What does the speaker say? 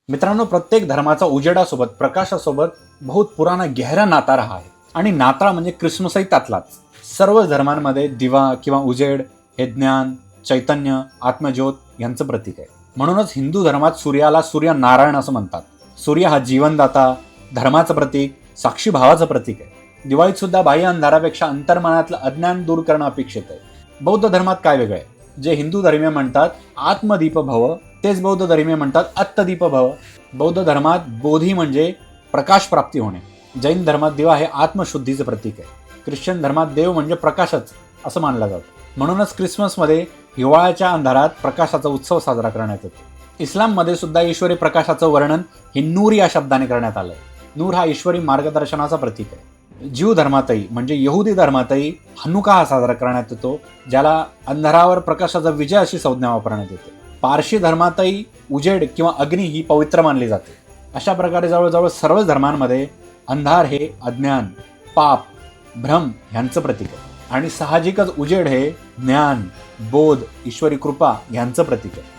मित्रांनो, प्रत्येक धर्माचा उजेडासोबत प्रकाशासोबत बहुत पुराना गहरा नाता रहा आहे आणि नाता म्हणजे क्रिसमसही त्यातलाच. सर्व धर्मांमध्ये दिवा किंवा उजेड हे ज्ञान, चैतन्य, आत्मज्योत यांचं प्रतीक आहे. म्हणूनच हिंदू धर्मात सूर्याला सूर्य नारायण असं म्हणतात. सूर्य हा जीवनदाता, धर्माचं प्रतीक, साक्षी भावाचं प्रतीक आहे. दिवाळीत सुद्धा बाह्य अंधारापेक्षा अंतर्मनातलं अज्ञान दूर करणं अपेक्षित आहे. बौद्ध धर्मात काय वेगळं आहे? जे हिंदू धर्मीय म्हणतात आत्मदीप भव, तेच बौद्ध धर्मीय म्हणतात अत्तदीप भव. बौद्ध धर्मात बोधी म्हणजे प्रकाश प्राप्ती होणे. जैन धर्मात दिवा हे आत्मशुद्धीचे प्रतीक आहे. ख्रिश्चन धर्मात देव म्हणजे प्रकाशच असं मानलं जातं. म्हणूनच ख्रिसमसमध्ये हिवाळ्याच्या अंधारात प्रकाशाचा उत्सव साजरा करण्यात येतो. इस्लाममध्ये सुद्धा ईश्वरी प्रकाशाचं वर्णन हे नूर या शब्दाने करण्यात आलंय. नूर हा ईश्वरी मार्गदर्शनाचा प्रतीक आहे. ज्यू धर्मातही म्हणजे यहुदी धर्मातही हनुका हा साजरा करण्यात येतो, ज्याला अंधारावर प्रकाशाचा विजय अशी संज्ञा वापरण्यात येते. पारशी धर्मातही उजेड किंवा अग्नी ही पवित्र मानली जाते. अशा प्रकारे जवळजवळ सर्व धर्मांमध्ये अंधार हे अज्ञान, पाप, भ्रम ह्यांचं प्रतीक आहे आणि साहजिकच उजेड हे ज्ञान, बोध, ईश्वरी कृपा ह्यांचं प्रतीक आहे.